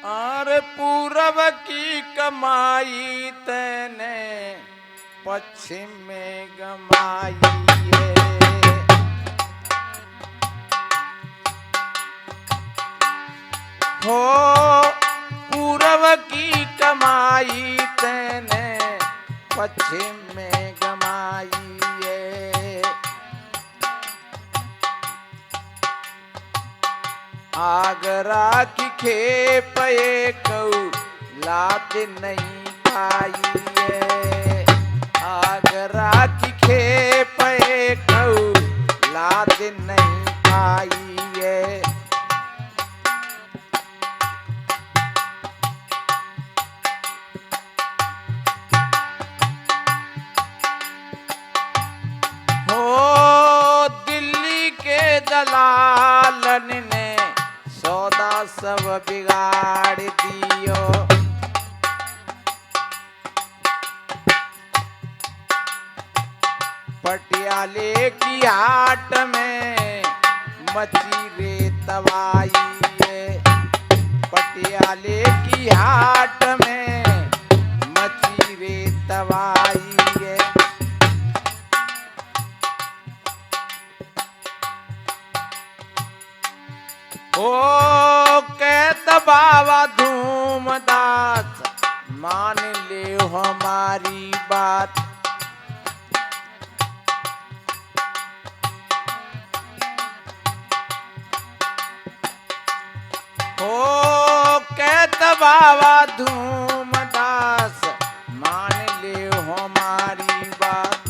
और पूरब की कमाई तैने पश्चिम में गमाई है। हो पूरब की कमाई तैने पश्चिम में गमाई है। आगरा की खेप लात नहीं खाई है। आगरा की खेप लात नहीं खाई है। हो दिल्ली के दलालन ने सौदा सब बिगाड़ दियो। पटियाले की हाट में मची रे तबाही है। पटियाले की हाट में मची रे तबाही है। ओ कहत बाबा धूमदास मान ले हमारी बात। ओ कहत बाबा धूमदास मान ले हमारी बात।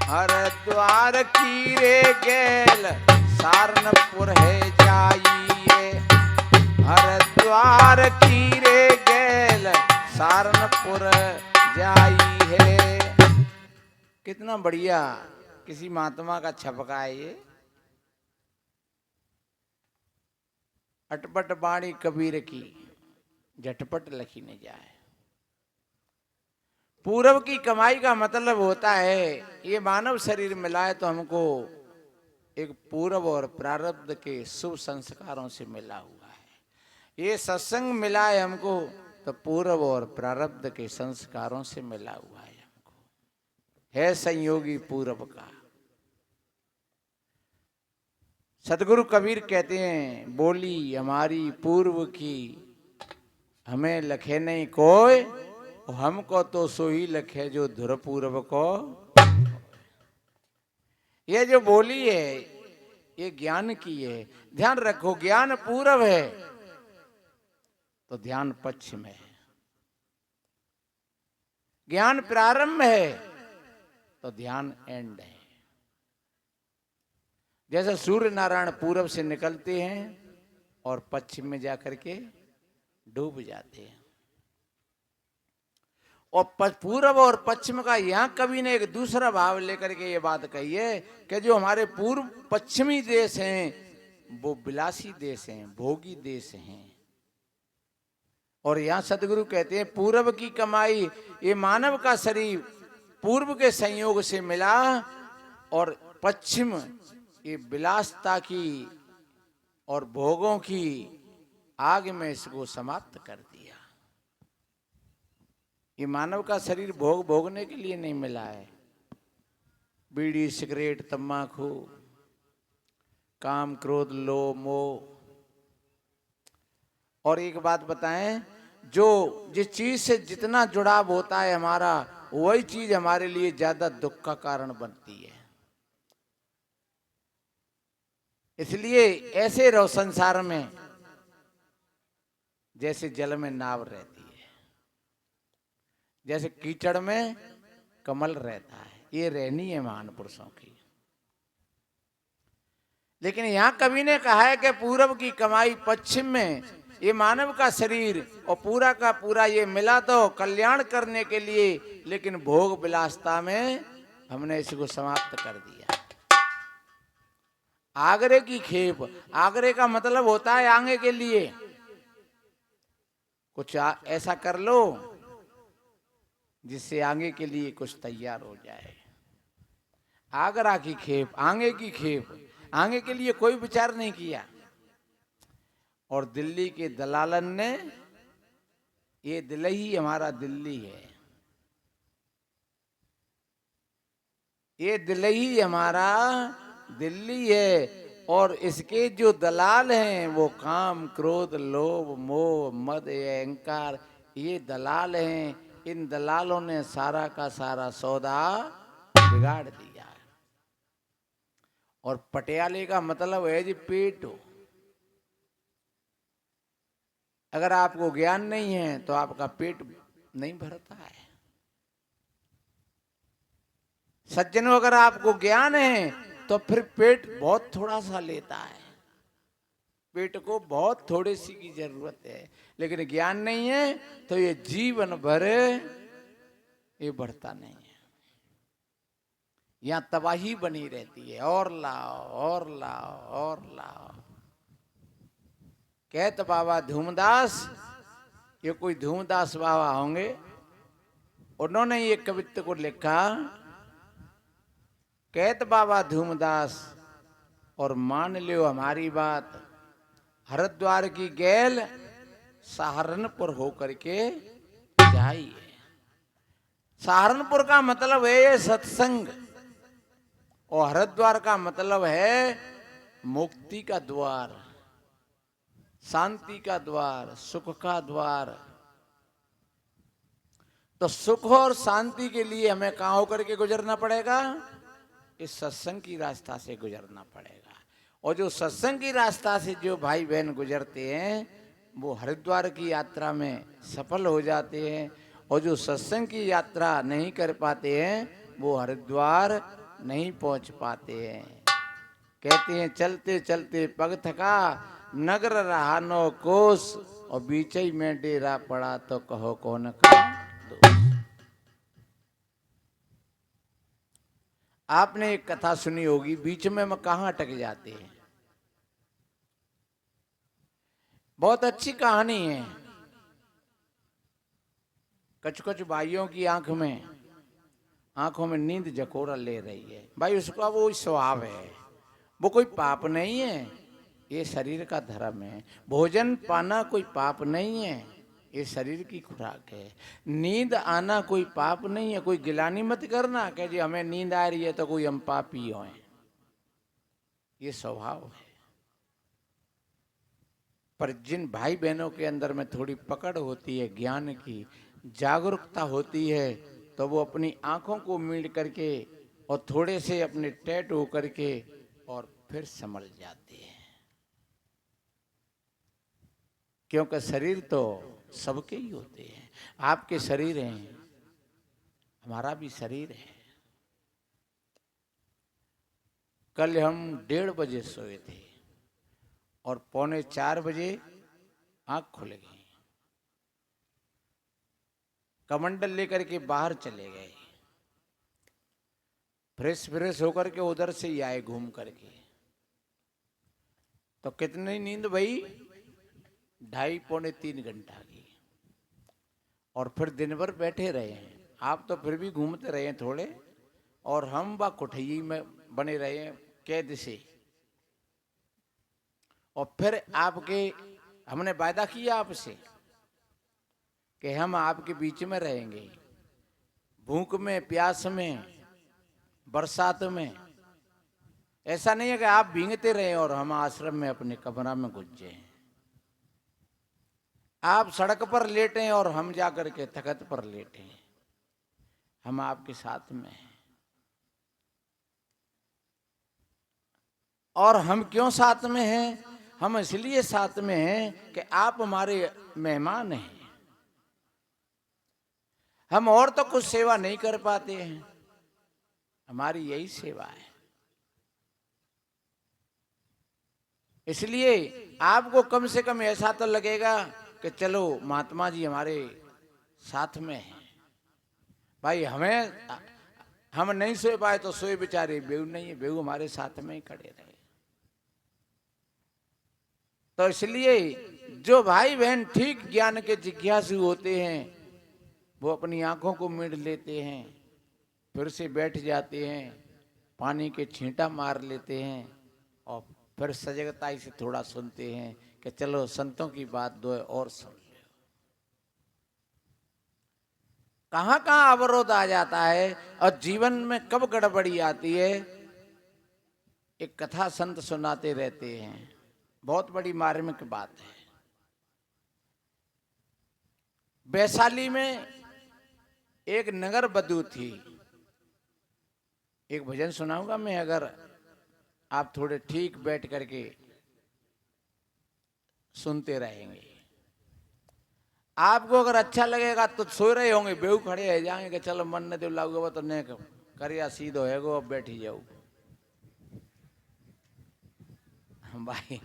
हरिद्वार की रे गेल सारनपुर है जाइए। हरिद्वार की रे गेल सारनपुर जाई है। कितना बढ़िया किसी महात्मा का छपका है ये। अटपट बाणी कबीर की झटपट लखी न जाए। पूरब की कमाई का मतलब होता है ये मानव शरीर मिला है तो हमको एक पूर्व और प्रारब्ध के शुभ संस्कारों से मिला हुआ है। ये सत्संग मिला है हमको तो पूर्व और प्रारब्ध के संस्कारों से मिला हुआ है। हमको है संयोगी पूर्व का। सतगुरु कबीर कहते हैं बोली हमारी पूर्व की हमें लखे नहीं कोई। हमको तो सो ही लखे जो धुर पूर्व को। ये जो बोली है ये ज्ञान की है। ध्यान रखो ज्ञान पूरब है तो ध्यान पश्चिम है। ज्ञान प्रारंभ है तो ध्यान एंड है। जैसे सूर्य नारायण पूरब से निकलते हैं और पश्चिम में जाकर के डूब जाते हैं। और पूर्व और पश्चिम का यहां कवि ने एक दूसरा भाव लेकर के ये बात कही है कि जो हमारे पूर्व पश्चिमी देश हैं वो विलासी देश हैं, भोगी देश हैं। और यहां सतगुरु कहते हैं पूर्व की कमाई ये मानव का शरीर पूर्व के संयोग से मिला और पश्चिम ये विलासता की और भोगों की आग में इसको समाप्त कर दिया। ये मानव का शरीर भोग भोगने के लिए नहीं मिला है। बीड़ी सिगरेट तम्बाकू काम क्रोध लोभ मोह। और एक बात बताएं जो जिस चीज से जितना जुड़ाव होता है हमारा वही चीज हमारे लिए ज्यादा दुख का कारण बनती है। इसलिए ऐसे रहो संसार में जैसे जल में नाव रहती है, जैसे कीचड़ में कमल रहता है। ये रहनी है महान पुरुषों की। लेकिन यहां कवि ने कहा है कि पूरब की कमाई पश्चिम में ये मानव का शरीर और पूरा का पूरा ये मिला तो कल्याण करने के लिए, लेकिन भोग विलासता में हमने इसको समाप्त कर दिया। आगरे की खेप, आगरे का मतलब होता है आगे के लिए कुछ ऐसा कर लो जिससे आगे के लिए कुछ तैयार हो जाए। आगरा की खेप, आगे की खेप, आगे के लिए कोई विचार नहीं किया। और दिल्ली के दलालन ने ये दिल ही हमारा दिल्ली है, ये दिल ही हमारा दिल्ली है। और इसके जो दलाल हैं वो काम क्रोध लोभ मोह मद अहंकार, ये दलाल हैं। इन दलालों ने सारा का सारा सौदा बिगाड़ दिया है। और पटियाले का मतलब है जी पेट। अगर आपको ज्ञान नहीं है तो आपका पेट नहीं भरता है। सज्जनों, अगर आपको ज्ञान है तो फिर पेट बहुत थोड़ा सा लेता है, पेट को बहुत थोड़ी सी की जरूरत है। लेकिन ज्ञान नहीं है तो ये जीवन भर ये बढ़ता नहीं है, यहां तबाही बनी रहती है। और लाओ और लाओ और लाओ। कहत बाबा धूमदास, ये कोई धूमदास बाबा होंगे, उन्होंने ये कवित्व को लिखा। कहत बाबा धूमदास, और मान लियो हमारी बात, हरिद्वार की गैल सहारनपुर होकर के जाइए। सहारनपुर का मतलब है ये सत्संग, और हरिद्वार का मतलब है मुक्ति का द्वार, शांति का द्वार, सुख का द्वार। तो सुख और शांति के लिए हमें कहां होकर के गुजरना पड़ेगा? इस सत्संग की रास्ता से गुजरना पड़ेगा। और जो सत्संग की रास्ता से जो भाई बहन गुजरते हैं वो हरिद्वार की यात्रा में सफल हो जाते हैं, और जो सत्संग की यात्रा नहीं कर पाते हैं वो हरिद्वार नहीं पहुंच पाते हैं। कहते हैं चलते चलते पग थका, नगर रहा नो कोस, और बीच ही में डेरा पड़ा तो कहो कौन का दोष। आपने एक कथा सुनी होगी, बीच में हम कहां अटक जाते हैं। बहुत अच्छी कहानी है। कुछ कुछ भाइयों की आंखों में नींद जकोरा ले रही है। भाई उसका वो स्वभाव है, वो कोई पाप नहीं है, ये शरीर का धर्म है। भोजन पाना कोई पाप नहीं है, ये शरीर की खुराक है। नींद आना कोई पाप नहीं है। कोई गिलानी मत करना कि जी हमें नींद आ रही है तो कोई हम पापी हों, ये स्वभाव है। पर जिन भाई बहनों के अंदर में थोड़ी पकड़ होती है, ज्ञान की जागरूकता होती है, तो वो अपनी आंखों को मीड़ करके और थोड़े से अपने टैट हो करके और फिर समझ जाते हैं। क्योंकि शरीर तो सबके ही होते हैं। आपके शरीर हैं, हमारा भी शरीर है। कल हम 1:30 बजे सोए थे और 3:45 बजे आंख खुल गई। कमंडल लेकर के बाहर चले गए, फ्रेश होकर के उधर से ही आए घूम करके। तो कितनी नींद भाई? 2.5-3 घंटा की। और फिर दिन भर बैठे रहे हैं। आप तो फिर भी घूमते रहे हैं थोड़े, और हम बा कुठई में बने रहे हैं कैद से। और फिर हमने वायदा किया आपसे कि हम आपके बीच में रहेंगे, भूख में, प्यास में, बरसात में। ऐसा नहीं है कि आप भीगते रहे और हम आश्रम में अपने कमरा में घुस जाएं। आप सड़क पर लेटें और हम जाकर के तख्त पर लेटें, हम आपके साथ में हैं। और हम क्यों साथ में हैं? हम इसलिए साथ में हैं कि आप हमारे मेहमान हैं। हम और तो कुछ सेवा नहीं कर पाते हैं, हमारी यही सेवा है। इसलिए आपको कम से कम ऐसा तो लगेगा कि चलो महात्मा जी हमारे साथ में हैं। भाई हम नहीं सोए पाए तो सोए बेचारे, बेऊ नहीं है, बेऊ हमारे साथ में ही खड़े रहे। तो इसलिए जो भाई बहन ठीक ज्ञान के जिज्ञासु होते हैं वो अपनी आंखों को मीड़ लेते हैं, फिर से बैठ जाते हैं, पानी के छींटा मार लेते हैं, और फिर सजगताई से थोड़ा सुनते हैं कि चलो संतों की बात दो और सुन लो। कहाँ कहाँ अवरोध आ जाता है और जीवन में कब गड़बड़ी आती है। एक कथा संत सुनाते रहते हैं, बहुत बड़ी मार्मिक बात है। वैशाली में एक नगर बधू थी। एक भजन सुनाऊंगा मैं, अगर आप थोड़े ठीक बैठ करके सुनते रहेंगे। आपको अगर अच्छा लगेगा तो सो रहे होंगे, बेहू खड़े रह जाएंगे कि चलो मन ने तो लागू तो ने करिया सीधो है गो, अब बैठी जाओ भाई।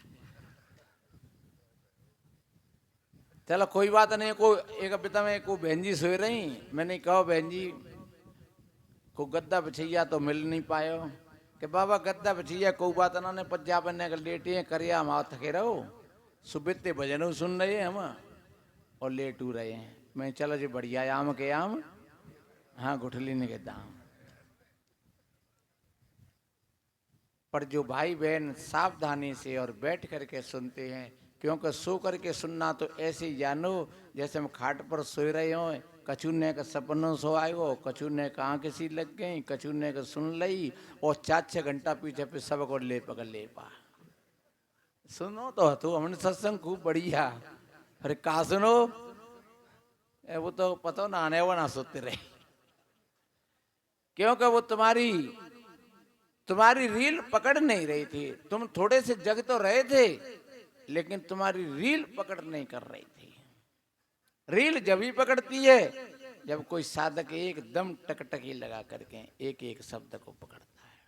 चलो कोई बात नहीं। को एक पिता में को बहन जी सोए रही, मैंने कहा बहन जी को गद्दा बिछैया तो मिल नहीं पायो कि बाबा गद्दा बिछैया कोई बात ना ने पंजाब ने लेटे करिया हम थके रहो, सुबह भजन सुन रहे हैं हम और लेट हो रहे हैं। मैं चलो जी बढ़िया आम के आम, हाँ गुठली नहीं कहता। पर जो भाई बहन सावधानी से और बैठ करके सुनते हैं, क्योंकि सो करके सुनना तो ऐसे ही जानो जैसे हम खाट पर सो रहे हो, कछु ने का सपनों सो आयो, कछु ने का किसी लग गई, कछु ने का सुन लई और 4-6 घंटा पीछे पे सबको ले पकड़ ले पा। सुनो तो हतो हमने सत्संग खूब बढ़िया, अरे कहा सुनो वो तो पता ना आने वो ना सोते रहे, क्योंकि वो तुम्हारी रील पकड़ नहीं रही थी। तुम थोड़े से जग तो रहे थे लेकिन तुम्हारी रील पकड़ नहीं कर रही थी। रील जब ही पकड़ती है जब कोई साधक एकदम टकटकी लगा करके एक एक शब्द को पकड़ता है।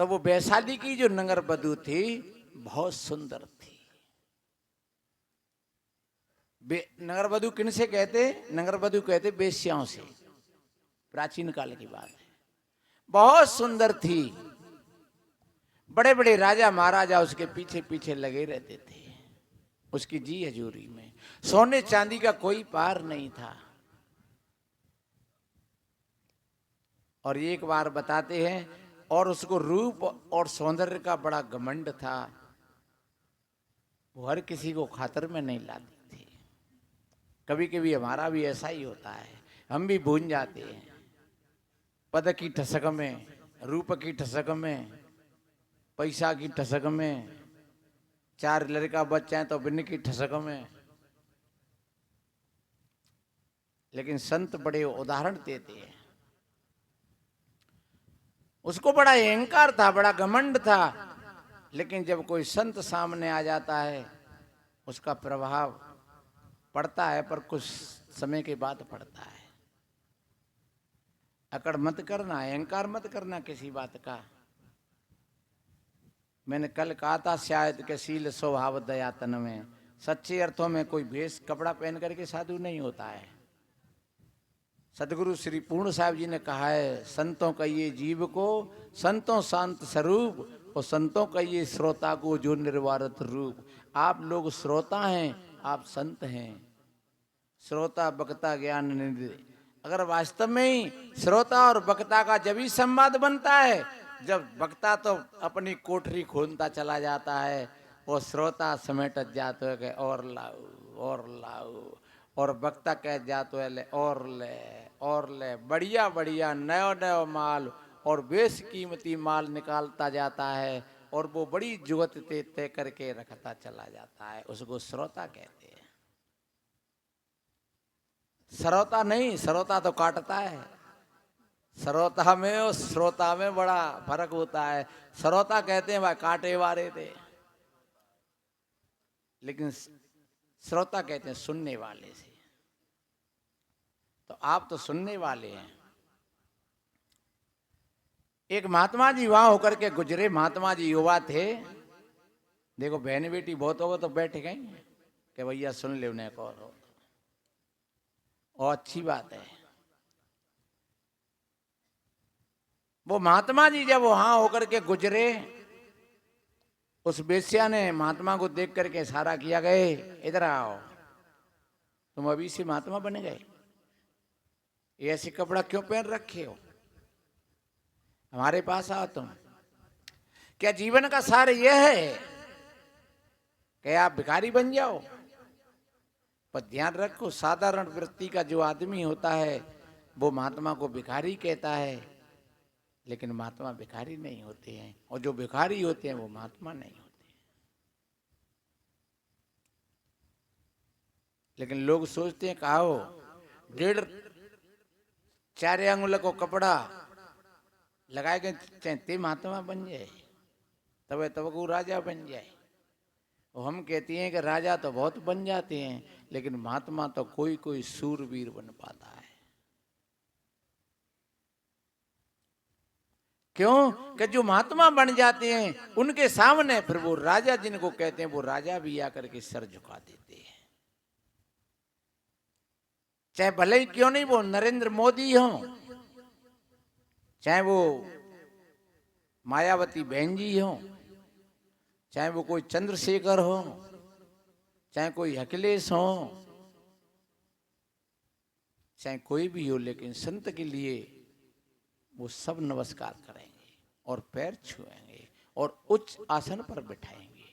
तो वो वैशाली की जो नगर बधू थी बहुत सुंदर थी। नगर बधू किन से कहते? नगर बधू कहते बेश्याओं से, प्राचीन काल की बात है। बहुत सुंदर थी, बड़े बड़े राजा महाराजा उसके पीछे पीछे लगे रहते थे उसकी जी हजूरी में। सोने चांदी का कोई पार नहीं था। और एक बार बताते हैं, और उसको रूप और सौंदर्य का बड़ा घमंड था, वो हर किसी को खातर में नहीं लाती थी। कभी कभी हमारा भी ऐसा ही होता है, हम भी भूल जाते हैं पद की ठसक में, रूप की ठसक में, पैसा की ठसक में, 4 लड़का बच्चा है तो बिन की ठसक में। लेकिन संत बड़े उदाहरण देते हैं। उसको बड़ा अहंकार था, बड़ा घमंड था, लेकिन जब कोई संत सामने आ जाता है उसका प्रभाव पड़ता है, पर कुछ समय के बाद पड़ता है। अकड़ मत करना, अहंकार मत करना किसी बात का। मैंने कल कहा था शायद के शील स्वभाव दया तन में, सच्चे अर्थों में कोई भेष कपड़ा पहन करके साधु नहीं होता है। सदगुरु श्री पूर्ण साहब जी ने कहा है, संतों का ये जीव को संतों शांत स्वरूप, और संतों का ये श्रोता को जो निर्वारत रूप। आप लोग श्रोता हैं, आप संत हैं। श्रोता वक्ता ज्ञान निधि। अगर वास्तव में ही श्रोता और वक्ता का जब ही संवाद बनता है जब वक्ता तो अपनी कोठरी खोलता चला जाता है और श्रोता समेट जाते है और लाओ और लाओ, और वक्ता कह जाते है ले और ले, बढ़िया बढ़िया नयो नयो माल और बेशकीमती माल निकालता जाता है और वो बड़ी जुगत तय करके रखता चला जाता है। उसको श्रोता कहते हैं। श्रोता नहीं, श्रोता तो काटता है। श्रोता में और श्रोता में बड़ा फर्क होता है। श्रोता कहते हैं भाई कांटे वाले थे, लेकिन श्रोता कहते हैं सुनने वाले से। तो आप तो सुनने वाले हैं। एक महात्मा जी वहां होकर के गुजरे। महात्मा जी युवा थे। देखो बहन बेटी बहुत होगा तो बैठ गए कि भैया सुन ले उन्हें को, और अच्छी बात है। वो महात्मा जी जब वहां होकर के गुजरे, उस बेस्या ने महात्मा को देख करके इशारा किया, गए इधर आओ, तुम अभी से महात्मा बन गए, ये ऐसे कपड़ा क्यों पहन रखे हो, हमारे पास आओ तुम। क्या जीवन का सार यह है कि आप भिखारी बन जाओ? पर ध्यान रखो, साधारण वृत्ति का जो आदमी होता है वो महात्मा को भिखारी कहता है, लेकिन महात्मा भिखारी नहीं होते हैं, और जो भिखारी होते हैं वो महात्मा नहीं होते। लेकिन लोग सोचते हैं कहो 1.5-4 अंगुल को कपड़ा लगाए गए चाहे महात्मा बन जाए, तब वो राजा बन जाए। और हम कहते हैं कि राजा तो बहुत बन जाते हैं, लेकिन महात्मा तो कोई कोई सूरवीर बन पाता है। क्यों? कि जो महात्मा बन जाते हैं उनके सामने फिर वो राजा जिनको कहते हैं वो राजा भी आकर के सर झुका देते हैं। चाहे भले ही क्यों नहीं वो नरेंद्र मोदी हो, चाहे वो मायावती बहन जी हो, चाहे वो कोई चंद्रशेखर हो, चाहे कोई अखिलेश हो, चाहे कोई भी हो, लेकिन संत के लिए वो सब नमस्कार करेंगे और पैर छुएंगे और उच्च आसन पर बिठाएंगे।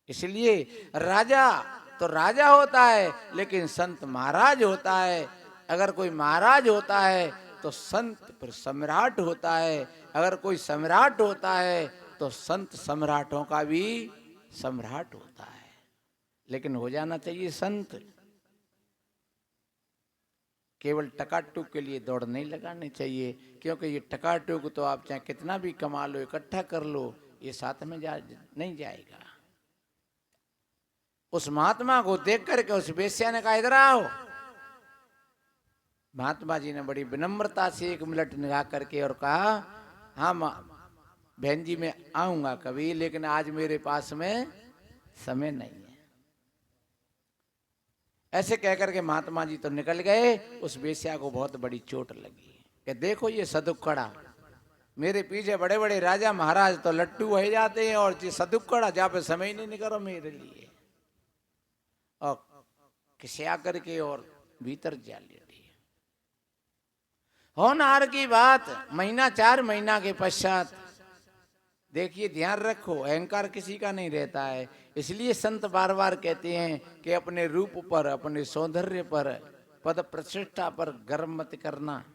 इसलिए राजा तो राजा होता है, लेकिन संत महाराज होता है। अगर कोई महाराज होता है तो संत फिर सम्राट होता है, अगर कोई सम्राट होता है तो संत सम्राटों का भी सम्राट होता है। लेकिन हो जाना चाहिए संत। केवल टकाटूक के लिए दौड़ नहीं लगानी चाहिए, क्योंकि ये टकाटूक तो आप चाहे कितना भी कमा लो, इकट्ठा कर लो, ये साथ में नहीं जाएगा। उस महात्मा को देख करके उस वेश्या ने कहा इधर आओ। महात्मा जी ने बड़ी विनम्रता से 1 मिनट निगाह करके और कहा हाँ बहन जी मैं आऊंगा कभी, लेकिन आज मेरे पास में समय नहीं है। ऐसे कहकर के महात्मा जी तो निकल गए। उस वेश्या को बहुत बड़ी चोट लगी कि देखो ये सदुक्कड़ा, मेरे पीछे बड़े बड़े राजा महाराज तो लट्टू हो जाते हैं, और ये सदुक्कड़ा जहाँ पे समय नहीं निकलो मेरे लिए। और किसे आकर के और भीतर जा लेती होनहार की बात। 4 महीना के पश्चात देखिए, ध्यान रखो, अहंकार किसी का नहीं रहता है। इसलिए संत बार बार कहते हैं कि अपने रूप पर, अपने सौंदर्य पर, पद प्रतिष्ठा पर गर्व मत करना।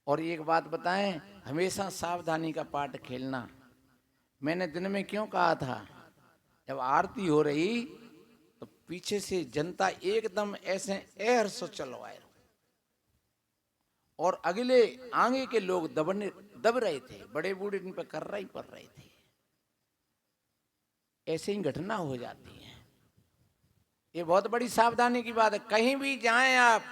और एक बात बताएं, हमेशा सावधानी का पाठ खेलना। मैंने दिन में क्यों कहा था, जब आरती हो रही तो पीछे से जनता एकदम ऐसे एहर से चलवाए और अगले आगे के लोग दब रहे थे, बड़े बूढ़े इन पर कर रही पड़ रहे थे। ऐसे ही घटना हो जाती है। ये बहुत बड़ी सावधानी की बात है। कहीं भी जाएं आप,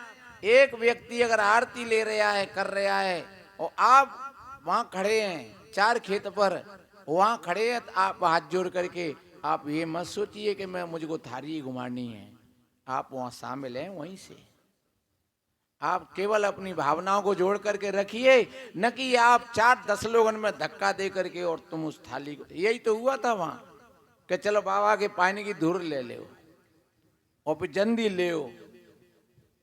एक व्यक्ति अगर आरती ले रहा है, कर रहा है, और आप वहां खड़े हैं 4 खेत पर, वहां खड़े हैं, तो आप हाथ जोड़ करके आप ये मत सोचिए कि मैं मुझको थारी घुमानी है। आप वहां शामिल हैं, वहीं से आप केवल अपनी भावनाओं को जोड़ करके रखिए, न कि आप 4-10 लोगों में धक्का दे करके और तुम उस थाली को। यही तो हुआ था वहां कि चलो बाबा के पानी की धूर ले लो और फिर जंदी ले।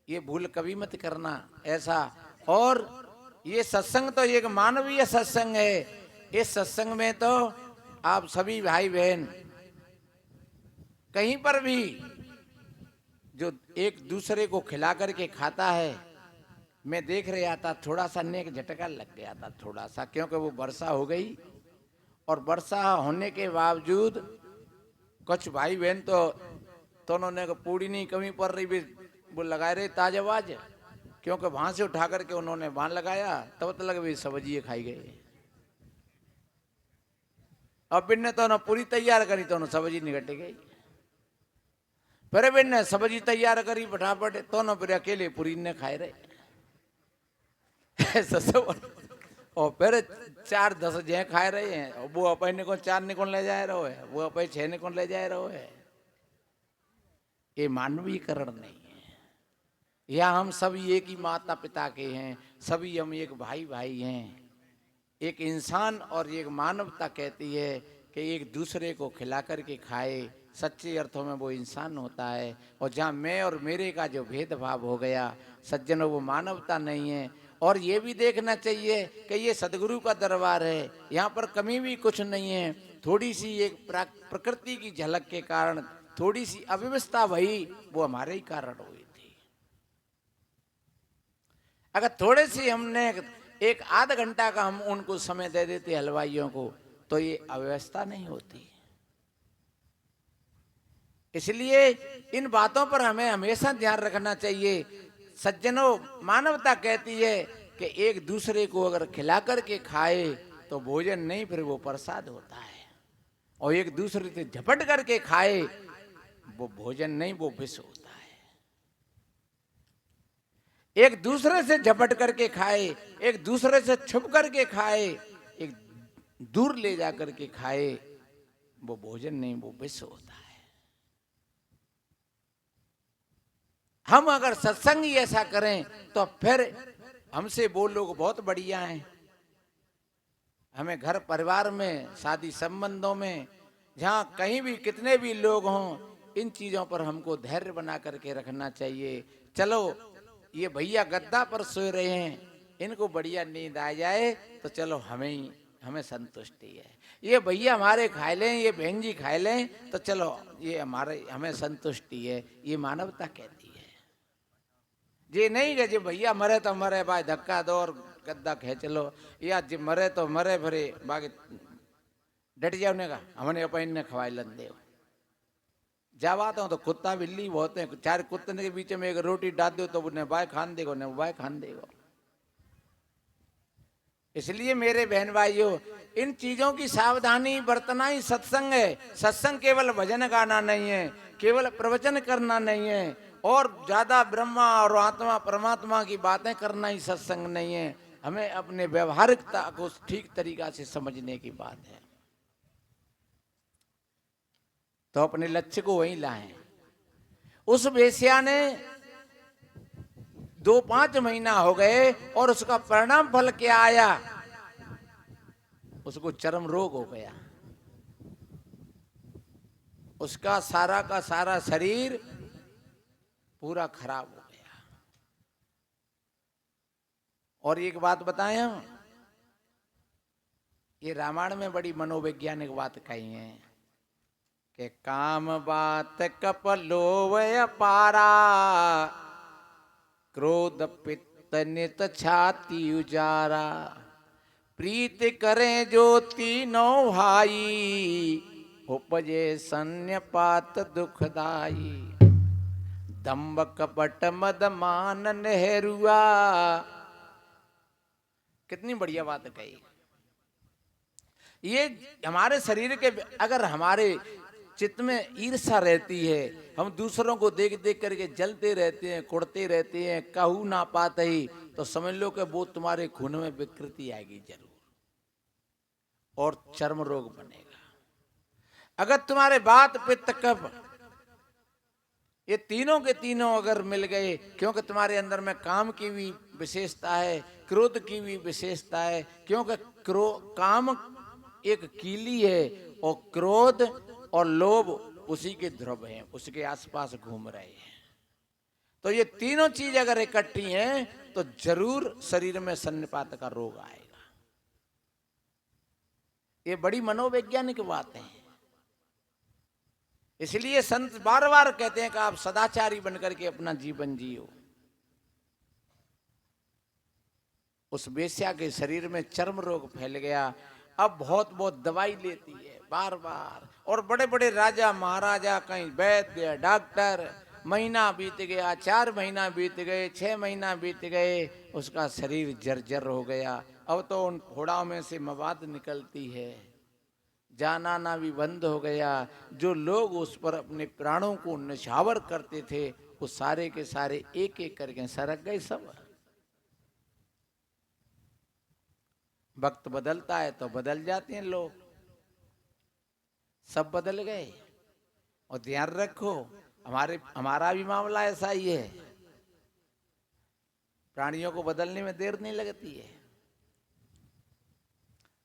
ये भूल कभी मत करना ऐसा। और ये सत्संग तो एक मानवीय सत्संग है। इस सत्संग में तो आप सभी भाई बहन कहीं पर भी जो एक दूसरे को खिला करके खाता है, मैं देख रहा था, थोड़ा सा नेक झटका लग गया था थोड़ा सा, क्योंकि वो वर्षा हो गई। और वर्षा होने के बावजूद कुछ भाई बहन तो उन्होंने पूरी नहीं कमी पड़ रही भी वो लगाए रहे ताजाबाज, क्योंकि वहां से उठा करके उन्होंने वहां लगाया, तब तक लगे सब्जी खाई गए। अब बिन ने तो पूरी तैयार करी तो सब्जी निकट गई। फिर बिन ने सब्जी तैयार करी फटाफट, तो फिर अकेले पूरी ने खाए रहे। और फिर 4-10 जै खाए रहे हैं, और वो अपने को 4 निकल ले जा रहे है, वो अपने 6 निकल ले जा रहे है। ये मानवीयकरण नहीं है। या हम सभी एक ही माता पिता के हैं, सभी हम एक भाई भाई हैं। एक इंसान और एक मानवता कहती है कि एक दूसरे को खिला करके खाए, सच्चे अर्थों में वो इंसान होता है। और जहाँ मैं और मेरे का जो भेदभाव हो गया सज्जनों, वो मानवता नहीं है। और ये भी देखना चाहिए कि ये सदगुरु का दरबार है, यहाँ पर कमी भी कुछ नहीं है। थोड़ी सी एक प्रकृति की झलक के कारण थोड़ी सी अव्यवस्था भई वो हमारे ही कारण हुई थी। अगर थोड़े से हमने एक आध घंटा का हम उनको समय दे देते हलवाइयों को तो ये अव्यवस्था नहीं होती। इसलिए इन बातों पर हमें हमेशा ध्यान रखना चाहिए। सज्जनों, मानवता कहती है कि एक दूसरे को अगर खिला करके खाए तो भोजन नहीं, फिर वो प्रसाद होता है। और एक दूसरे से झपट करके खाए वो भोजन नहीं, वो विष होता है। एक दूसरे से झपट करके खाए, एक दूसरे से छुप करके खाए, एक दूर ले जा करके खाए, वो भोजन नहीं, वो विष होता है। हम अगर सत्संग ही ऐसा करें तो फिर हमसे वो लोग बहुत बढ़िया हैं। हमें घर परिवार में, शादी संबंधों में, जहाँ कहीं भी कितने भी लोग हों, इन चीजों पर हमको धैर्य बना करके रखना चाहिए। चलो ये भैया गद्दा पर सो रहे हैं, इनको बढ़िया नींद आ जाए तो चलो हमें संतुष्टि है। ये भैया हमारे खाए लें, ये बहन जी खाए लें तो चलो ये हमें संतुष्टि है। ये मानवता कहती है। ये नहीं कि जी भैया मरे तो मरे भाई, धक्का दो और गद्दा खींच लो, या जी मरे तो मरे, फिर बाकी डट जाओ ने का हमने अपन ने खवाई लन दे। जब आता हूँ तो कुत्ता बिल्ली बहुत है, चार कुत्ते के बीच में एक रोटी डाल दो तो उन्हें बाय खान देगो, ने बाय खान देगो। इसलिए मेरे बहन भाइयों, इन चीजों की सावधानी बरतना ही सत्संग है। सत्संग केवल भजन गाना नहीं है, केवल प्रवचन करना नहीं है, और ज्यादा ब्रह्मा और आत्मा परमात्मा की बातें करना ही सत्संग नहीं है। हमें अपने व्यवहारिकता को ठीक तरीका से समझने की बात है। तो अपने लक्ष्य को वहीं लाएं। उस वेश्या ने 2-5 महीना हो गए और उसका परिणाम फल क्या आया? उसको चर्म रोग हो गया। उसका सारा का सारा शरीर पूरा खराब हो गया। और एक बात बताएं हम, ये रामायण में बड़ी मनोवैज्ञानिक बात कही है कि काम बात कपलोव अपारा, क्रोध पित्त नित छाती उजारा, प्रीत करें जो तीनों भाई, उपजे सन्यपात दुखदाई, दंभ कपट मद मान नेहरुआ। कितनी बढ़िया बात कही। ये हमारे शरीर के, अगर हमारे चित्त में ईर्ष्या रहती है, हम दूसरों को देख देख करके जलते रहते हैं, कुड़ते रहते हैं, कहू ना पाते ही, तो समझ लो कि वो तुम्हारे खून में विकृति आएगी जरूर, और चर्म रोग बनेगा। अगर तुम्हारे वात पित्त कफ ये तीनों के तीनों अगर मिल गए, क्योंकि तुम्हारे अंदर में काम की भी विशेषता है, क्रोध की भी विशेषता है, क्योंकि काम एक कीली है और क्रोध और लोभ उसी के ध्रुव हैं, उसके आसपास घूम रहे हैं। तो ये तीनों चीज अगर इकट्ठी हैं तो जरूर शरीर में सन्निपात का रोग आएगा। ये बड़ी मनोवैज्ञानिक बात है। इसलिए संत बार बार कहते हैं कि आप सदाचारी बनकर के अपना जीवन जियो। उस वेश्या के शरीर में चर्म रोग फैल गया। अब बहुत बहुत दवाई लेती है बार बार, और बड़े बड़े राजा महाराजा, कहीं वैद्य डॉक्टर, महीना बीत गया, 4 महीना बीत गए, 6 महीना बीत गए, उसका शरीर जर्जर हो गया। अब तो उन फोड़ाओं में से मवाद निकलती है, जाना आना भी बंद हो गया। जो लोग उस पर अपने प्राणों को निछावर करते थे, वो सारे के सारे एक एक करके सरक गए सब। वक्त बदलता है तो बदल जाते हैं लोग, सब बदल गए। और ध्यान रखो, हमारा भी मामला ऐसा ही है। प्राणियों को बदलने में देर नहीं लगती है।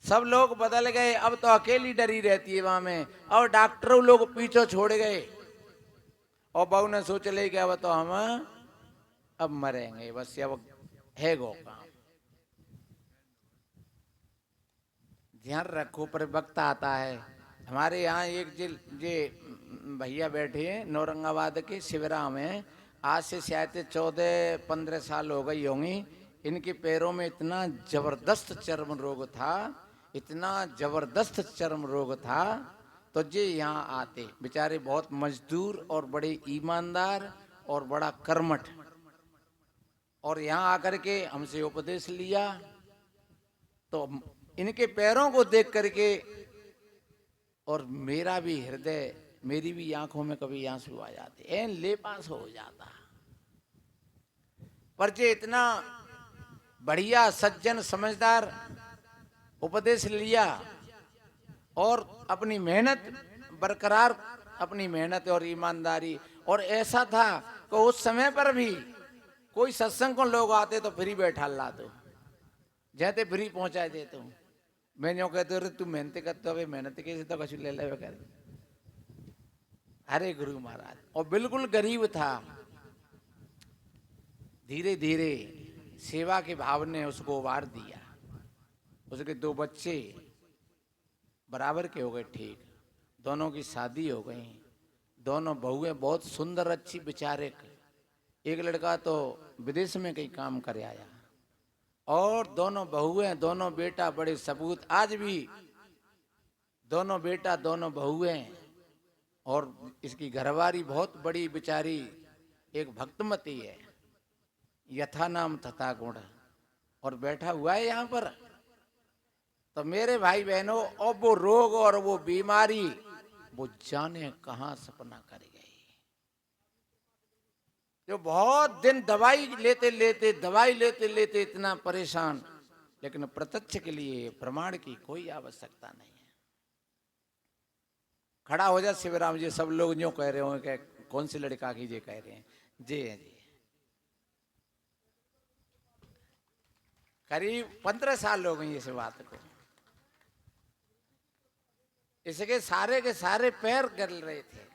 सब लोग बदल गए, अब तो अकेली डरी रहती है वहां में, और डॉक्टरों लोग पीछे छोड़ गए, और बहू ने सोच ले कि अब तो हम अब मरेंगे, बस अब है गो काम। ध्यान रखो, पर वक्त आता है। हमारे यहाँ एक जे भैया बैठे हैं नौरंगाबाद के शिवरा में, आज से शायद 14-15 साल हो गई होंगी। इनके पैरों में इतना जबरदस्त चर्म रोग था, इतना जबरदस्त चर्म रोग था, तो जे यहाँ आते बेचारे बहुत मजदूर और बड़े ईमानदार और बड़ा कर्मठ, और यहाँ आकर के हमसे उपदेश लिया। तो इनके पैरों को देख करके और मेरा भी हृदय, मेरी भी आंखों में कभी आंसू आ जाते, एन ले पास हो जाता। पर जे इतना बढ़िया सज्जन समझदार उपदेश लिया और अपनी मेहनत बरकरार, अपनी मेहनत और ईमानदारी, और ऐसा था कि उस समय पर भी कोई सत्संग को लोग आते तो फ्री बैठा ला दो, जैसे फ्री पहुंचा देते हूँ। मैं जो कहते हो तू मेहनत करते हो, मेहनत कैसे तो कछु ले ले कर। अरे गुरु महाराज, और बिल्कुल गरीब था। धीरे धीरे सेवा के भाव ने उसको उबार दिया। उसके 2 बच्चे बराबर के हो गए, ठीक, दोनों की शादी हो गई, दोनों बहुएं बहुत सुंदर अच्छी विचारक। एक लड़का तो विदेश में कहीं काम कर आया, और दोनों बहुएं, दोनों बेटा बड़े सबूत, आज भी दोनों बेटा दोनों बहुएं, और इसकी घरवारी बहुत बड़ी बेचारी एक भक्तमती है, यथा नाम तथा गुण, और बैठा हुआ है यहाँ पर। तो मेरे भाई बहनों, और वो रोग और वो बीमारी वो जाने कहां सपना कर गई। जो बहुत दिन दवाई लेते लेते इतना परेशान, लेकिन प्रत्यक्ष के लिए प्रमाण की कोई आवश्यकता नहीं है। खड़ा हो जा शिवराम जी, सब लोग जो कह रहे हो कि कौन सी लड़का की जे कह रहे हैं, जी है जी। करीब 15 साल हो गई इस बात को। इसके सारे के सारे पैर गल रहे थे।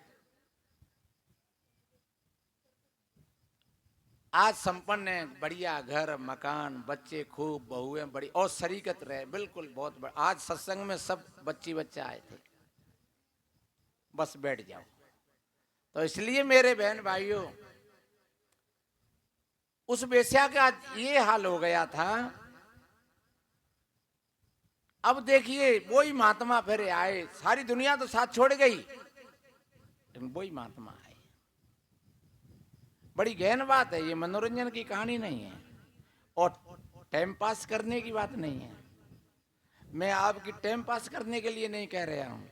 आज संपन्न है, बढ़िया घर मकान, बच्चे खूब, बहुएं बड़ी, और शरीकत रहे बिल्कुल बहुत बड़ा। आज सत्संग में सब बच्चे आए थे, बस बैठ जाओ। तो इसलिए मेरे बहन भाइयों, उस वेश्या का ये हाल हो गया था। अब देखिए वही महात्मा फिर आए, सारी दुनिया तो साथ छोड़ गई, लेकिन वही महात्मा आए। बड़ी गहन बात है ये, मनोरंजन की कहानी नहीं है और टाइम पास करने की बात नहीं है। मैं आपकी टाइम पास करने के लिए नहीं कह रहा हूं,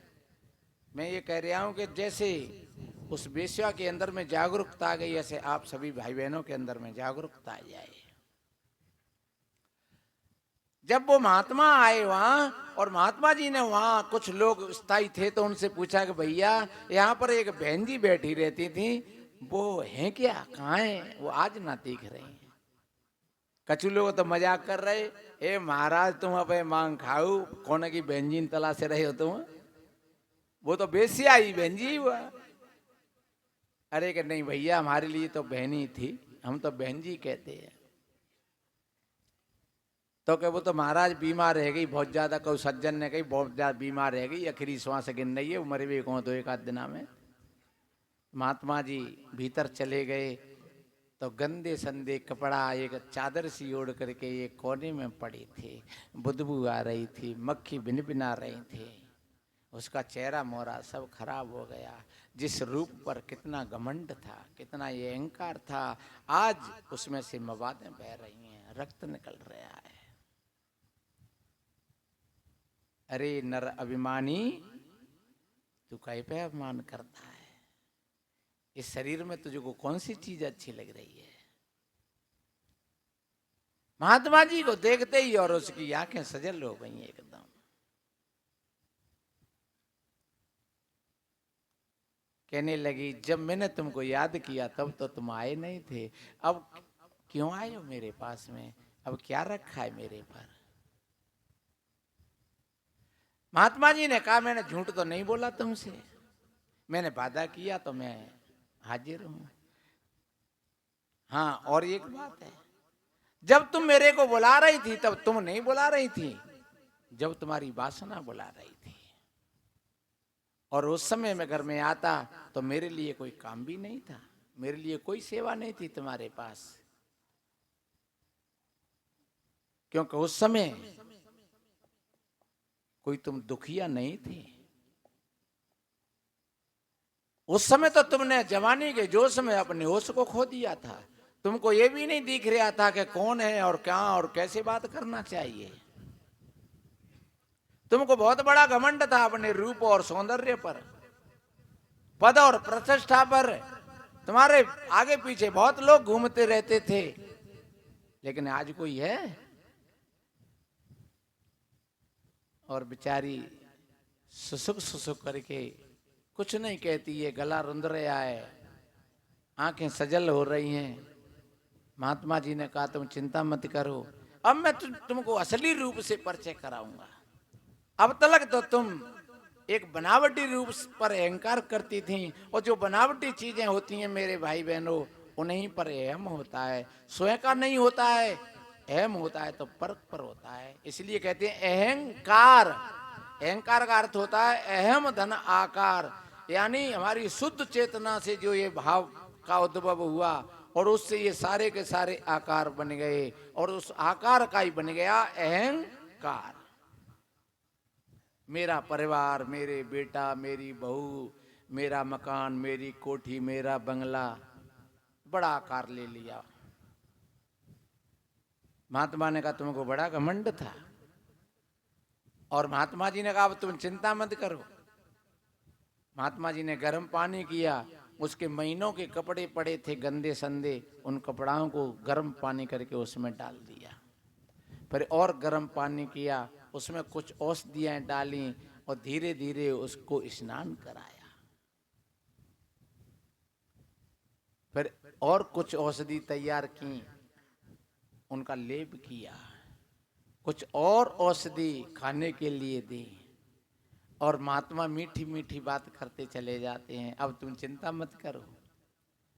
मैं ये कह रहा हूं कि जैसे उस वेश्या के अंदर में जागरूकता आ गई, ऐसे आप सभी भाई बहनों के अंदर में जागरूकता आ जाए। जब वो महात्मा आए वहां, और महात्मा जी ने वहां कुछ लोग स्थायी थे, तो उनसे पूछा कि भैया यहाँ पर एक बहन जी बैठी रहती थी, वो हैं क्या, कहाँ है, वो आज ना दिख रही हैं। कछु लोग तो मजाक कर रहे, ए महाराज तुम अब मांग खाओ, कौन की बहन जी तलाश रहे हो तुम, वो तो बेसिया ही बहन जी हुआ। अरे कि नहीं भैया, हमारे लिए तो बहन ही थी, हम तो बहन जी कहते हैं। तो कि वो तो महाराज बीमार रह गई बहुत ज्यादा, कोई सज्जन ने कही बहुत ज्यादा बीमार रह गई, आखिरी श्वास गिन रही है, वो मरे हुए कौन तो 1 आध दिना में। महात्मा जी भीतर चले गए तो गंदे संदे कपड़ा एक चादर सी ओढ़ करके एक कोने में पड़ी थी, बदबू आ रही थी, मक्खी भिन भिना रही थी, उसका चेहरा मोहरा सब खराब हो गया। जिस रूप पर कितना घमंड था, कितना ये अहंकार था, आज उसमें से मवादें बह रही हैं, रक्त निकल रहा है। अरे नर अभिमानी, तू कहीं पे अभिमान करता है, इस शरीर में तुझको कौन सी चीज अच्छी लग रही है। महात्मा जी को देखते ही और उसकी आंखें सजल हो गई एकदम। कहने लगी जब मैंने तुमको याद किया तब तो तुम आए नहीं थे, अब क्यों आए हो मेरे पास में, अब क्या रखा है मेरे पर। महात्मा जी ने कहा मैंने झूठ तो नहीं बोला तुमसे, मैंने वादा किया तो मैं हाजिर हूं। हाँ और एक बात है, जब तुम मेरे को बुला रही थी तब तुम नहीं बुला रही थी, जब तुम्हारी वासना बुला रही थी। और उस समय मैं घर में आता तो मेरे लिए कोई काम भी नहीं था, मेरे लिए कोई सेवा नहीं थी तुम्हारे पास, क्योंकि उस समय कोई तुम दुखिया नहीं थे। उस समय तो तुमने जवानी के जोश में अपने होश को खो दिया था, तुमको ये भी नहीं दिख रहा था कि कौन है और क्या और कैसे बात करना चाहिए। तुमको बहुत बड़ा घमंड था अपने रूप और सौंदर्य पर, पद और प्रतिष्ठा पर। तुम्हारे आगे पीछे बहुत लोग घूमते रहते थे, लेकिन आज कोई है? और बेचारी सुसुक सुसुक करके कुछ नहीं कहती है, गला रुंध रहा है, आंखें सजल हो रही हैं। महात्मा जी ने कहा तुम चिंता मत करो, अब मैं तुमको असली रूप से परिचय कराऊंगा। अब तक तो तुम एक बनावटी रूप पर अहंकार करती थी, और जो बनावटी चीजें होती हैं मेरे भाई बहनों, उन्हीं पर अहम होता है, स्वयं का नहीं होता है। अहम होता है तो परक पर होता है। इसलिए कहते हैं अहंकार। अहंकार का अर्थ होता है अहम धन आकार, यानी हमारी शुद्ध चेतना से जो ये भाव का उद्भव हुआ और उससे ये सारे के सारे आकार बन गए, और उस आकार का ही बन गया अहंकार। मेरा परिवार, मेरे बेटा, मेरी बहू, मेरा मकान, मेरी कोठी, मेरा बंगला, बड़ा आकार ले लिया। महात्मा ने कहा तुमको बड़ा घमंड था, और महात्मा जी ने कहा अब तुम चिंता मत करो। महात्मा जी ने गर्म पानी किया, उसके महीनों के कपड़े पड़े थे गंदे संदे, उन कपड़ों को गर्म पानी करके उसमें डाल दिया। फिर और गर्म पानी किया, उसमें कुछ औषधियां डाली और धीरे धीरे उसको स्नान कराया। फिर और कुछ औषधि तैयार की, उनका लेप किया, कुछ और औषधि खाने के लिए दी, और महात्मा मीठी मीठी बात करते चले जाते हैं अब तुम चिंता मत करो।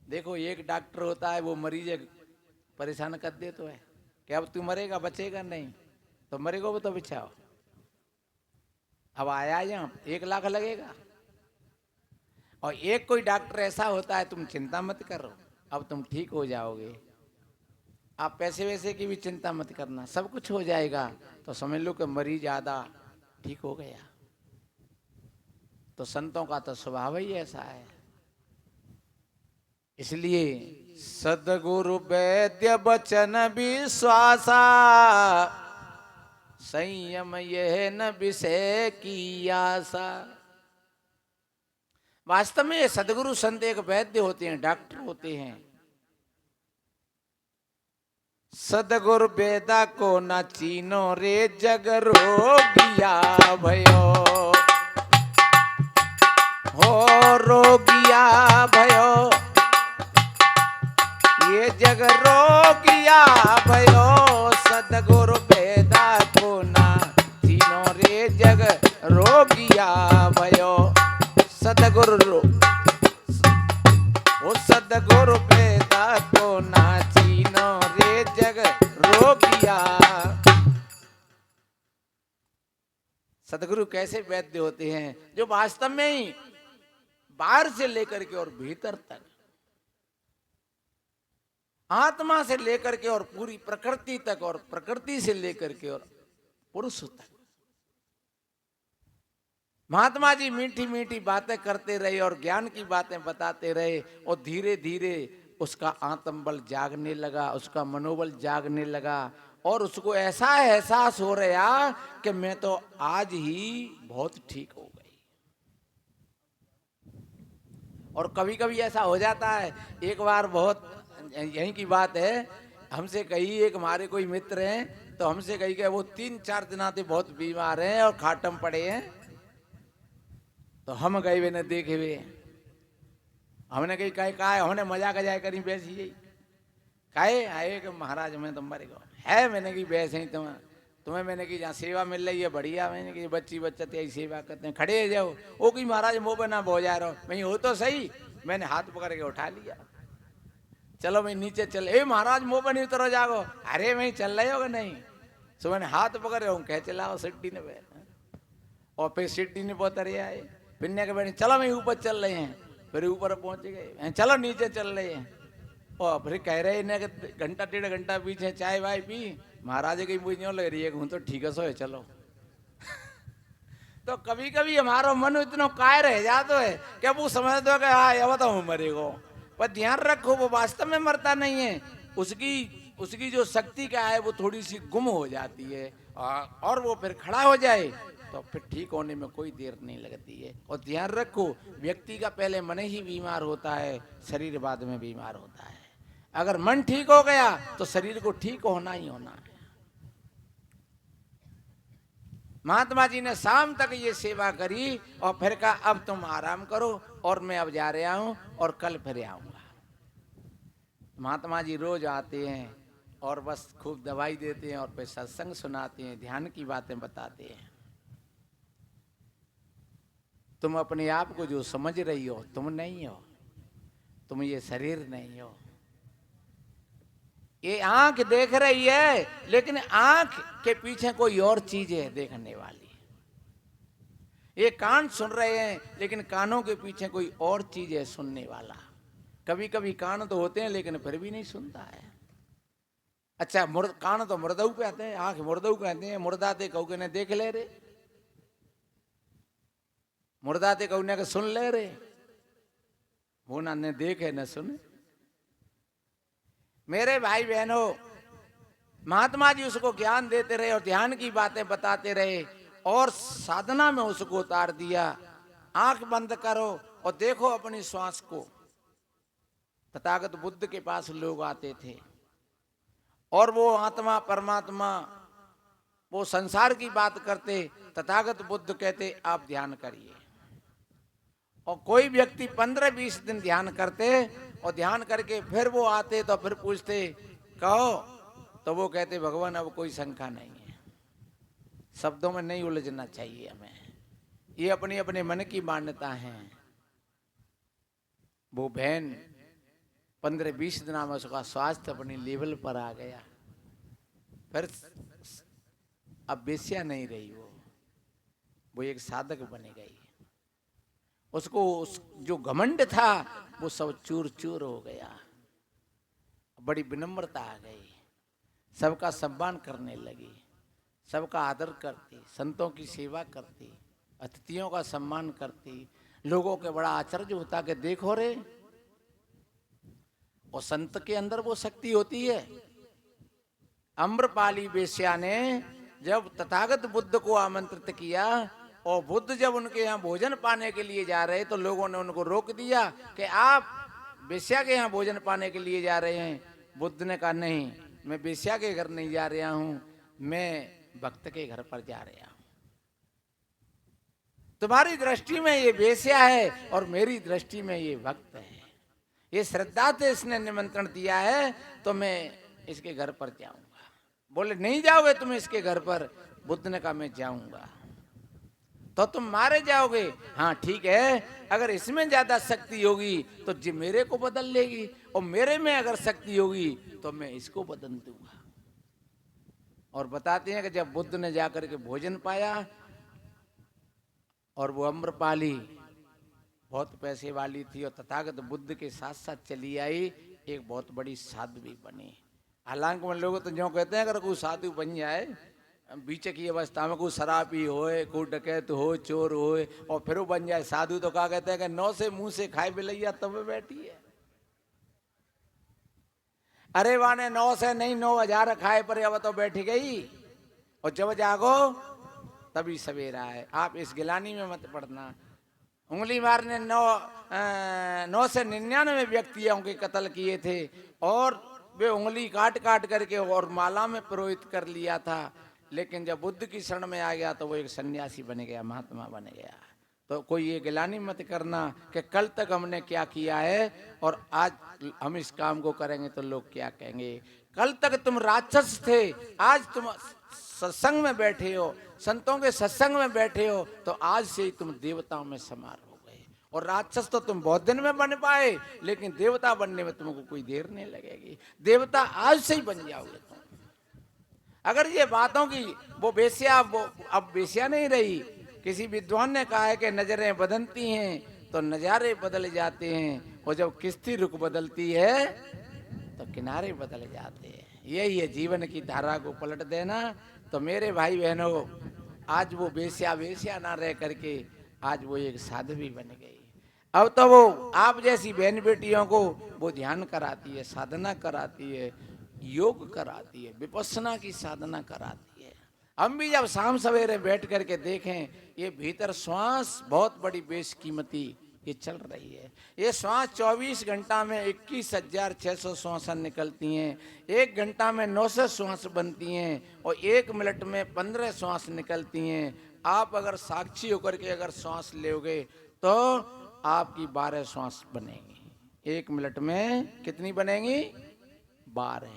देखो एक डॉक्टर होता है, वो मरीज परेशान कर दे तो है कि अब तू मरेगा, बचेगा नहीं, तो मरेगा वो तो बिछाओ। अब आया यहाँ 1 लाख लगेगा, और एक कोई डॉक्टर ऐसा होता है तुम चिंता मत करो, अब तुम ठीक हो जाओगे, आप पैसे वैसे की भी चिंता मत करना, सब कुछ हो जाएगा। तो समझ लो कि मरीज आधा ठीक हो गया। तो संतों का तो स्वभाव ही ऐसा है। इसलिए सदगुरु वैद्य बचन विश्वासा, संयम यह न विषय की आशा। वास्तव में सदगुरु संत एक वैद्य होते हैं, डॉक्टर होते हैं। सदगुरु वेदा को न चीनो रे जग रोगिया भयो, हो रोगिया भयो, ये जग रोगिया भयो। सदगुरु वेदा को न चीनो रे जग रोगिया भयो। सदगुरु ओ सदगुरु वेदा को न चीनो रे जग रोगिया। सदगुरु कैसे वैद्य होते हैं? जो वास्तव में ही बाहर से लेकर के और भीतर तक, आत्मा से लेकर के और पूरी प्रकृति तक, और प्रकृति से लेकर के और पुरुष तक, महात्मा जी मीठी मीठी बातें करते रहे और ज्ञान की बातें बताते रहे, और धीरे धीरे उसका आत्मबल जागने लगा, उसका मनोबल जागने लगा, और उसको ऐसा एहसास हो रहा कि मैं तो आज ही बहुत ठीक हो गई। और कभी कभी ऐसा हो जाता है, एक बार बहुत यहीं की बात है, हमसे कही एक हमारे कोई मित्र हैं, तो हमसे कही कि वो 3-4 दिन से बहुत बीमार हैं और खाटम पड़े हैं। तो हम गए वे न देखे हुए, हमने कही कहा है, हमने मजाक जाए करी बैसी यही काहे आए कि महाराज मैं तो मर गया है। मैंने की बैस ही तुम्हें मैंने की जहाँ सेवा मिल रही है बढ़िया, मैंने की बच्ची बच्चा तेरी सेवा करते हैं, खड़े हो जाओ। वो की महाराज मुँह पर ना बो जा रहा हूँ, मैं हो तो सही। मैंने हाथ पकड़ के उठा लिया, चलो मैं नीचे चल। ए महाराज मुँह पर नहीं उतरो जागो। अरे मैं चल रहे होगा नहीं। सो मैंने हाथ पकड़ रहा हूँ, कह चलाओ सिड्डी ने, और फिर सिड्डी ने बहुत अरे आए। फिरने के बैठे चलो मैं ऊपर चल रहे हैं, फिर ऊपर पहुंच गए, चलो नीचे चल रहे हैं। और फिर कह रहे इन्हें कि घंटा 1.5 घंटा पीछे चाय वाय पी, महाराज की मुझे नहीं लग रही है, हूँ तो ठीक है, सो चलो। तो कभी कभी हमारा मन इतना काय रह जाता है कि वो समझ दो कि हाँ ये बताऊँ मरेगो, पर ध्यान रखो वो वास्तव में मरता नहीं है। उसकी उसकी जो शक्ति क्या है वो थोड़ी सी गुम हो जाती है, और वो फिर खड़ा हो जाए तो फिर ठीक होने में कोई देर नहीं लगती है। और ध्यान रखो व्यक्ति का पहले मन ही बीमार होता है, शरीर बाद में बीमार होता है। अगर मन ठीक हो गया तो शरीर को ठीक होना ही होना है। महात्मा जी ने शाम तक ये सेवा करी और फिर कहा अब तुम आराम करो और मैं अब जा रहा हूं और कल फिर आऊंगा। महात्मा जी रोज आते हैं और बस खूब दवाई देते हैं और फिर सत्संग सुनाते हैं, ध्यान की बातें बताते हैं। तुम अपने आप को जो समझ रही हो तुम नहीं हो, तुम ये शरीर नहीं हो। ये आंख देख रही है लेकिन आंख के पीछे कोई और चीज है देखने वाली। ये कान सुन रहे हैं लेकिन कानों के पीछे कोई और चीज है सुनने वाला। कभी कभी कान तो होते हैं लेकिन फिर भी नहीं सुनता है। अच्छा कान तो मुर्दाऊ पे आते हैं, आंख मुर्दाऊ कहते हैं। मुर्दाते कहू के ने देख ले रे, मुर्दाते कहू ने सुन ले रे, वो ना ने देखे न सुने। मेरे भाई बहनों, महात्मा जी उसको ज्ञान देते रहे और ध्यान की बातें बताते रहे और साधना में उसको उतार दिया। आंख बंद करो और देखो अपनी श्वास को। तथागत बुद्ध के पास लोग आते थे और वो आत्मा परमात्मा वो संसार की बात करते। तथागत बुद्ध कहते आप ध्यान करिए। और कोई व्यक्ति 15-20 दिन ध्यान करते और ध्यान करके फिर वो आते तो फिर पूछते कहो, तो वो कहते भगवान अब कोई शंका नहीं है। शब्दों में नहीं उलझना चाहिए हमें, ये अपनी अपने मन की मान्यता है। वो बहन 15-20 दिन में उसका स्वास्थ्य अपनी लेवल पर आ गया। फिर अब बेस्या नहीं रही, वो एक साधक बन गई। उसको जो घमंड था वो सब चूर चूर हो गया। बड़ी विनम्रता आ गई, सबका सम्मान करने लगी, सबका आदर करती, संतों की सेवा करती, अतिथियों का सम्मान करती। लोगों के बड़ा आश्चर्य होता कि देखो रे, और संत के अंदर वो शक्ति होती है। अम्रपाली वेश्या ने जब तथागत बुद्ध को आमंत्रित किया और बुद्ध जब उनके यहाँ भोजन पाने के लिए जा रहे तो लोगों ने उनको रोक दिया कि आप वेश्या के यहाँ भोजन पाने के लिए जा रहे हैं। बुद्ध ने कहा नहीं, मैं वेश्या के घर नहीं जा रहा हूँ, मैं भक्त के घर पर जा रहा हूँ। तुम्हारी दृष्टि में ये वेश्या है और मेरी दृष्टि में ये भक्त है। ये श्रद्धा से इसने निमंत्रण दिया है तो मैं इसके घर पर जाऊंगा। बोले नहीं जाओगे तुम इसके घर पर? बुद्ध ने कहा मैं जाऊंगा। तो तुम मारे जाओगे? हाँ ठीक है, अगर इसमें ज्यादा शक्ति होगी तो जी मेरे को बदल लेगी, और मेरे में अगर शक्ति होगी तो मैं इसको बदल दूंगा। और बताते हैं कि जब बुद्ध ने जाकर के भोजन पाया और वो अम्रपाली बहुत पैसे वाली थी और तथागत बुद्ध के साथ साथ चली आई, एक बहुत बड़ी साधु भी बनी। हालांकि लोग तो जो कहते हैं अगर कोई साधु बन जाए बीच की अवस्था में, कोई शराबी होए, कोई डकैत हो, चोर होए और फिर वो बन जाए साधु, तो कहा कहते हैं कि 9 से मुंह से खाए बिलैया तब बैठी है। अरे वाने 9 से नहीं 9,000 खाए पर अब तो बैठ गई, और जब जागो तभी सवेरा है। आप इस गिलानी में मत पड़ना। उंगली मारने 9 से 99 व्यक्तियों के कत्ल किए थे और वे उंगली काट काट करके और माला में पुरोहित कर लिया था। लेकिन जब बुद्ध की शरण में आ गया तो वो एक सन्यासी बन गया, महात्मा बन गया। तो कोई ये गिलानी मत करना कि कल तक हमने क्या किया है और आज हम इस काम को करेंगे तो लोग क्या कहेंगे। कल तक तुम राक्षस थे, आज तुम सत्संग में बैठे हो, संतों के सत्संग में बैठे हो, तो आज से ही तुम देवताओं में समार हो गए। और राक्षस तो तुम बहुत दिन में बन पाए, लेकिन देवता बनने में तुमको कोई देर नहीं लगेगी। देवता आज से ही बन जाओगे तुम। अगर ये बातों की वो वेश्या, वो अब वेश्या नहीं रही, किसी विद्वान ने कहा है कि नजरें बदलती हैं तो नजारे बदल जाते हैं, और जब किश्ती रुख बदलती है तो किनारे बदल जाते हैं। यही है जीवन की धारा को पलट देना। तो मेरे भाई बहनों, आज वो बेस्या वेश्या ना रह करके आज वो एक साध्वी बन गई। अब तो वो आप जैसी बहन बेटियों को वो ध्यान कराती है, साधना कराती है, योग कराती है, विपස්සना की साधना कराती है। हम भी जब शाम सवेरे बैठ करके देखें, ये भीतर श्वास बहुत बड़ी बेशकीमती ये चल रही है। ये श्वास 24 घंटा में 21,600 श्वासन निकलती हैं, 1 घंटा में 900 श्वास बनती हैं, और 1 मिनट में 15 श्वास निकलती हैं। आप अगर साक्षी होकर के अगर श्वास लोगे तो आपकी 12 श्वास बनेंगी। 1 मिनट में कितनी बनेंगी? 12।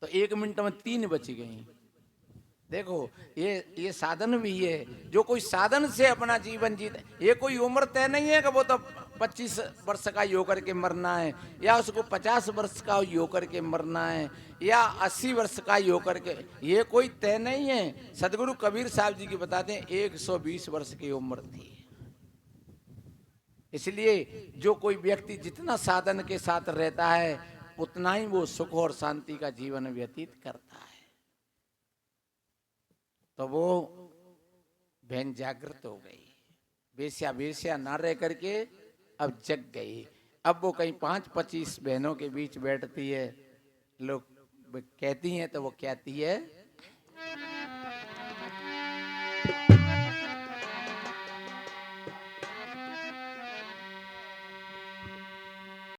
तो 1 मिनट में 3 बच गई। देखो ये साधन भी है। जो कोई साधन से अपना जीवन जीते, ये कोई उम्र तय नहीं है कि वो तो 25 वर्ष का योग करके मरना है, या उसको 50 वर्ष का योग करके मरना है, या 80 वर्ष का योग करके, ये कोई तय नहीं है। सदगुरु कबीर साहब जी की बताते हैं 120 वर्ष की उम्र थी। इसलिए जो कोई व्यक्ति जितना साधन के साथ रहता है उतना ही वो सुख और शांति का जीवन व्यतीत करता है। तो वो बहन जागृत हो गई, बेस्या बेस्या ना रह करके अब जग गई। अब वो कहीं 5-25 बहनों के बीच बैठती है, लोग कहती हैं तो वो कहती है,